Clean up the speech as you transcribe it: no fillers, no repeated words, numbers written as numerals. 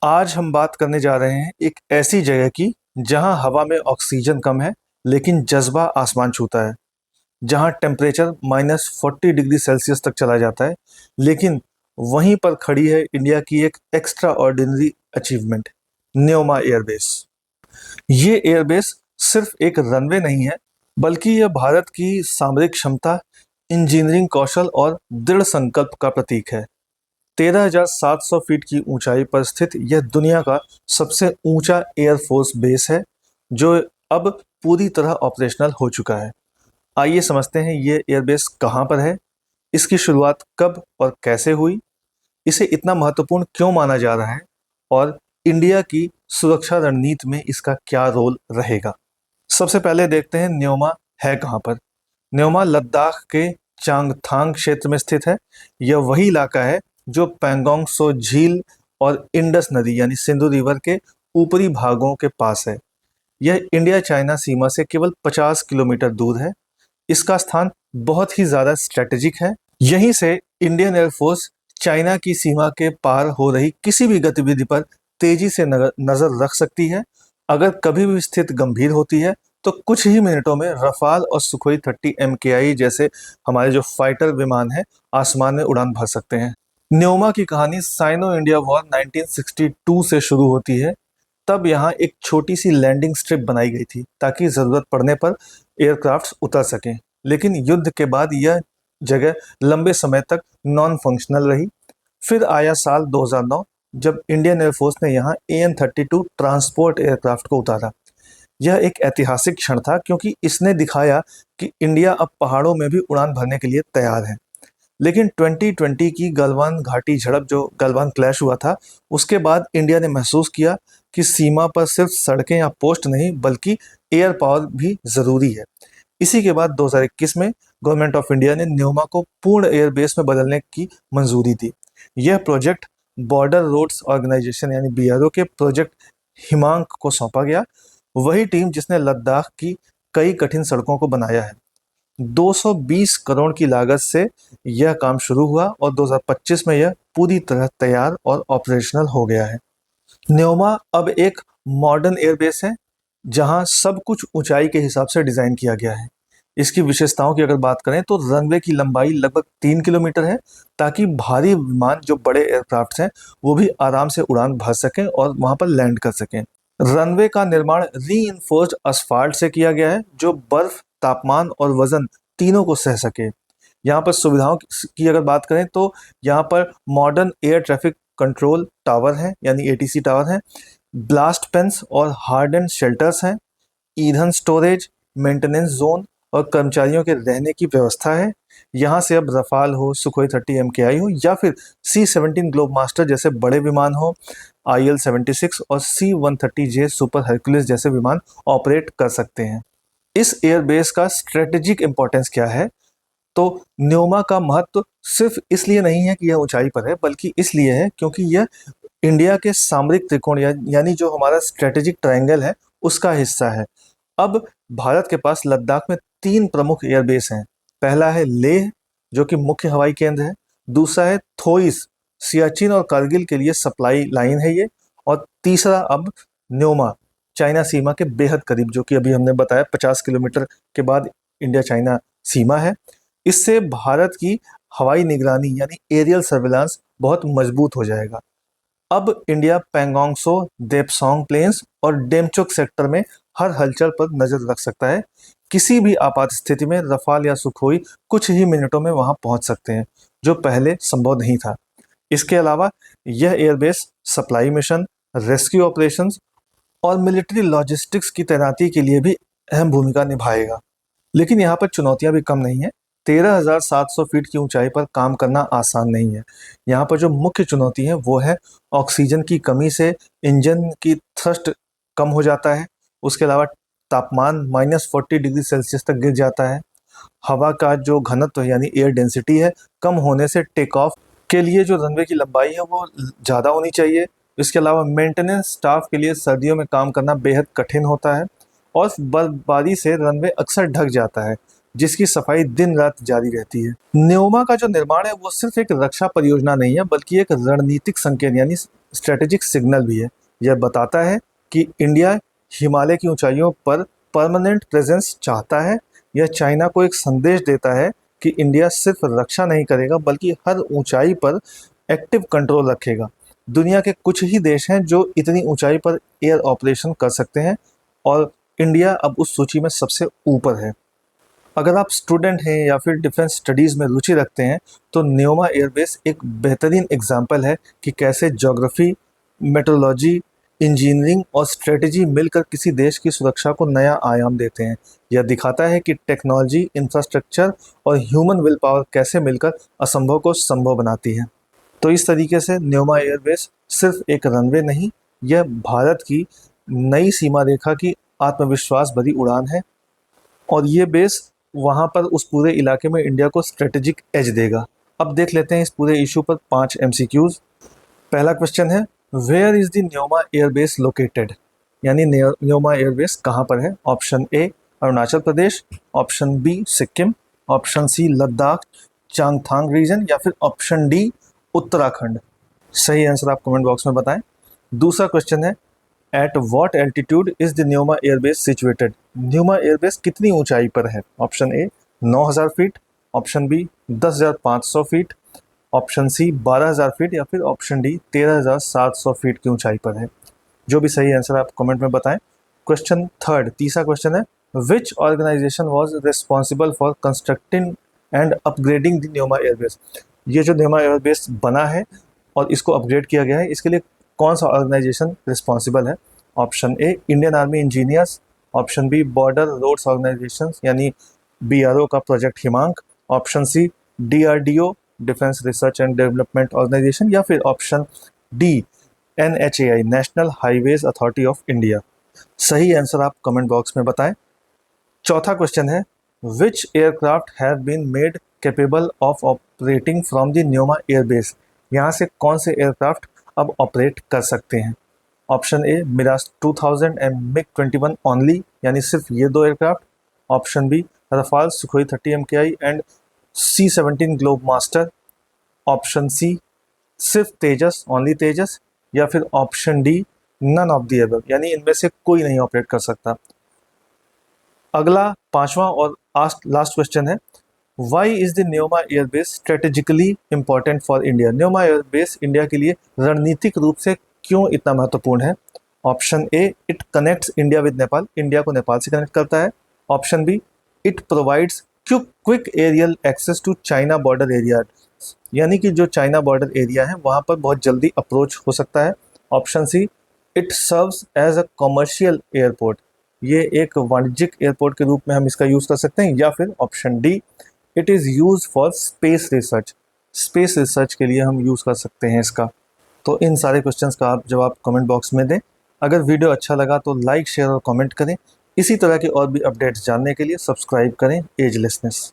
आज हम बात करने जा रहे हैं एक ऐसी जगह की जहां हवा में ऑक्सीजन कम है लेकिन जज्बा आसमान छूता है। जहां टेम्परेचर -40 डिग्री सेल्सियस तक चला जाता है, लेकिन वहीं पर खड़ी है इंडिया की एक extra ordinary achievement, Nyoma airbase. ये एयरबेस सिर्फ एक रनवे नहीं है, बल्कि यह भारत की सामरिक क्षमता, इंजीनियरिंग कौशल और दृढ़ संकल्प का प्रतीक है। 13,700 फीट की ऊंचाई पर स्थित यह दुनिया का सबसे ऊंचा एयरफोर्स बेस है, जो अब पूरी तरह ऑपरेशनल हो चुका है। आइए समझते हैं ये एयरबेस कहाँ पर है, इसकी शुरुआत कब और कैसे हुई, इसे इतना महत्वपूर्ण क्यों माना जा रहा है और इंडिया की सुरक्षा रणनीति में इसका क्या रोल रहेगा। सबसे पहले देखते हैं न्योमा है कहाँ पर। न्योमा लद्दाख के चांगथांग क्षेत्र में स्थित है। यह वही इलाका है जो पैंगोंग सो झील और इंडस नदी यानी सिंधु रिवर के ऊपरी भागों के पास है। यह इंडिया चाइना सीमा से केवल 50 किलोमीटर दूर है। इसका स्थान बहुत ही ज़्यादा स्ट्रेटेजिक है। यहीं से इंडियन एयरफोर्स चाइना की सीमा के पार हो रही किसी भी गतिविधि पर तेजी से नज़र रख सकती है। अगर कभी भी स्थिति गंभीर होती है तो कुछ ही मिनटों में रफाल और सुखोई 30 MKI जैसे हमारे जो फाइटर विमान हैं आसमान में उड़ान भर सकते हैं। न्योमा की कहानी साइनो इंडिया वॉर 1962 से शुरू होती है। तब यहाँ एक छोटी सी लैंडिंग स्ट्रिप बनाई गई थी ताकि ज़रूरत पड़ने पर एयरक्राफ्ट उतर सकें, लेकिन युद्ध के बाद यह जगह लंबे समय तक नॉन फंक्शनल रही। फिर आया साल 2009 जब इंडियन एयरफोर्स ने यहाँ AN-32 ट्रांसपोर्ट एयरक्राफ्ट को उतारा। यह एक ऐतिहासिक क्षण था क्योंकि इसने दिखाया कि इंडिया अब पहाड़ों में भी उड़ान भरने के लिए तैयार है। लेकिन 2020 की गलवान घाटी झड़प, जो गलवान क्लैश हुआ था, उसके बाद इंडिया ने महसूस किया कि सीमा पर सिर्फ सड़कें या पोस्ट नहीं बल्कि एयर पावर भी ज़रूरी है। इसी के बाद 2021 में गवर्नमेंट ऑफ इंडिया ने न्योमा को पूर्ण एयरबेस में बदलने की मंजूरी दी। यह प्रोजेक्ट बॉर्डर रोड्स ऑर्गेनाइजेशन यानी BRO के प्रोजेक्ट हिमांक को सौंपा गया, वही टीम जिसने लद्दाख की कई कठिन सड़कों को बनाया है। 220 करोड़ की लागत से यह काम शुरू हुआ और 2025 में यह पूरी तरह तैयार और ऑपरेशनल हो गया है। न्योमा अब एक मॉडर्न एयरबेस है जहां सब कुछ ऊंचाई के हिसाब से डिज़ाइन किया गया है। इसकी विशेषताओं की अगर बात करें तो रनवे की लंबाई लगभग 3 किलोमीटर है, ताकि भारी विमान जो बड़े एयरक्राफ्ट हैं वो भी आराम से उड़ान भर सकें और वहां पर लैंड कर सकें। रनवे का निर्माण रीइंफोर्स्ड असफाल्ट से किया गया है जो बर्फ, तापमान और वजन तीनों को सह सके। यहाँ पर सुविधाओं की अगर बात करें तो यहाँ पर modern air traffic control tower हैं यानी ATC टावर हैं, ब्लास्ट पेंस और हार्डन शेल्टर्स हैं, ईंधन स्टोरेज, मेंटेनेंस जोन और कर्मचारियों के रहने की व्यवस्था है। यहाँ से अब रफाल हो, सुखोई 30 MKI हो या फिर C-17 ग्लोब मास्टर जैसे बड़े विमान हो, IL-76 और C-130J सुपर हरक्यूलिस जैसे विमान ऑपरेट कर सकते हैं। इस एयरबेस का स्ट्रेटेजिक इंपॉर्टेंस क्या है? तो न्योमा का महत्व सिर्फ इसलिए नहीं है कि यह ऊंचाई पर है, बल्कि इसलिए है क्योंकि यह इंडिया के सामरिक त्रिकोण यानी जो हमारा स्ट्रेटेजिक ट्रायंगल है उसका हिस्सा है। अब भारत के पास लद्दाख में 3 प्रमुख एयरबेस हैं। पहला है लेह, जो कि मुख्य हवाई केंद्र है। दूसरा है थोइस, सियाचिन और कारगिल के लिए सप्लाई लाइन है ये। और तीसरा अब न्योमा, चाइना सीमा के बेहद करीब, जो कि अभी हमने बताया 50 किलोमीटर के बाद इंडिया चाइना सीमा है। इससे भारत की हवाई निगरानी यानी एरियल सर्विलांस बहुत मजबूत हो जाएगा। अब इंडिया पैंगोंग सो, देपसोंग प्लेन्स और डेमचोक सेक्टर में हर हलचल पर नजर रख सकता है। किसी भी आपात स्थिति में रफाल या सुखोई कुछ ही मिनटों में वहां पहुंच सकते हैं, जो पहले संभव नहीं था। इसके अलावा यह airbase supply mission, rescue operations और मिलिट्री लॉजिस्टिक्स की तैनाती के लिए भी अहम भूमिका निभाएगा। लेकिन यहाँ पर चुनौतियाँ भी कम नहीं है। 13,700 फीट की ऊंचाई पर काम करना आसान नहीं है। यहाँ पर जो मुख्य चुनौती है वो है ऑक्सीजन की कमी से इंजन की थ्रस्ट कम हो जाता है। उसके अलावा तापमान -40 डिग्री सेल्सियस तक गिर जाता है। हवा का जो घनत्व यानी एयर डेंसिटी है कम होने से टेक ऑफ के लिए जो रनवे की लंबाई है वो ज़्यादा होनी चाहिए। इसके अलावा मेंटेनेंस स्टाफ के लिए सर्दियों में काम करना बेहद कठिन होता है और बर्फबारी से रनवे अक्सर ढक जाता है, जिसकी सफाई दिन रात जारी रहती है। न्योमा का जो निर्माण है वो सिर्फ एक रक्षा परियोजना नहीं है, बल्कि एक रणनीतिक संकेत यानी स्ट्रेटेजिक सिग्नल भी है। यह बताता है कि इंडिया हिमालय की ऊंचाइयों पर परमानेंट प्रेजेंस चाहता है। यह चाइना को एक संदेश देता है कि इंडिया सिर्फ रक्षा नहीं करेगा, बल्कि हर ऊंचाई पर एक्टिव कंट्रोल रखेगा। दुनिया के कुछ ही देश हैं जो इतनी ऊंचाई पर एयर ऑपरेशन कर सकते हैं, और इंडिया अब उस सूची में सबसे ऊपर है। अगर आप स्टूडेंट हैं या फिर डिफेंस स्टडीज़ में रुचि रखते हैं, तो न्योमा एयरबेस एक बेहतरीन एग्जाम्पल है कि कैसे ज्योग्राफी, मेट्रोलॉजी, इंजीनियरिंग और स्ट्रेटजी मिलकर किसी देश की सुरक्षा को नया आयाम देते हैं। यह दिखाता है कि टेक्नोलॉजी, इंफ्रास्ट्रक्चर और ह्यूमन विल पावर कैसे मिलकर असंभव को संभव बनाती है। तो इस तरीके से न्योमा एयरबेस सिर्फ एक रनवे नहीं, यह भारत की नई सीमा रेखा की आत्मविश्वास भरी उड़ान है, और ये बेस वहाँ पर उस पूरे इलाके में इंडिया को स्ट्रेटेजिक एज देगा। अब देख लेते हैं इस पूरे इशू पर 5 MCQs। पहला क्वेश्चन है, where is the Nyoma airbase located, यानी न्योमा एयरबेस कहाँ पर है। Option A Arunachal Pradesh, option B Sikkim, option C Ladakh Changthang region, या फिर ऑप्शन डी उत्तराखंड। सही आंसर आप कमेंट बॉक्स में बताएं। दूसरा क्वेश्चन है, at what altitude is the Nyoma airbase situated, Nyoma airbase कितनी ऊंचाई पर है। Option A 9000 feet, option B 10,500 feet, option C 12,000 feet, या फिर ऑप्शन डी 13,700 फीट की ऊंचाई पर है। जो भी सही आंसर आप कमेंट में बताएं। क्वेश्चन थर्ड, तीसरा क्वेश्चन है, which organisation was responsible for constructing and upgrading the Nyoma airbase, ये जो न्योमा एयरबेस बना है और इसको अपग्रेड किया गया है, इसके लिए कौन सा ऑर्गेनाइजेशन रिस्पॉन्सिबल है। Option A Indian army engineers, option B border roads organisation यानी BRO का project Himank, option C DRDO defence research and development organisation, या फिर option D NHAI national highways authority of India. सही आंसर आप comment box में बताएं। चौथा question है, which aircraft have been made capable of operating from the Nyoma airbase, यहाँ से कौन से एयरक्राफ्ट अब ऑपरेट कर सकते हैं। Option A Mirage 2000 and MiG-21 only, यानी सिर्फ ये 2 aircraft, option B Rafale Sukhoi 30 MKI and C-17 Globemaster, option C सिर्फ तेजस ओनली तेजस, या फिर option D none of the above, यानी इनमें से कोई नहीं ऑपरेट कर सकता। अगला पांचवा और लास्ट क्वेश्चन है, why is the Nyoma airbase strategically important for India, Nyoma airbase India के लिए रणनीतिक रूप से क्यों इतना महत्वपूर्ण है। Option A it connects India with Nepal, India को नेपाल से कनेक्ट करता है। Option B it provides quick aerial access to China border area, यानी कि जो चाइना बॉर्डर एरिया है वहाँ पर बहुत जल्दी अप्रोच हो सकता है। Option C it serves as a commercial airport, ये एक वाणिज्यिक एयरपोर्ट के रूप में हम इसका यूज़ कर सकते हैं। या फिर option D it is use for space research, space research के लिए हम यूज़ कर सकते हैं इसका। तो इन सारे क्वेश्चंस का आप जवाब कमेंट बॉक्स में दें। अगर वीडियो अच्छा लगा तो लाइक, शेयर और कमेंट करें। इसी तरह के और भी अपडेट्स जानने के लिए सब्सक्राइब करें एजलेसनेस।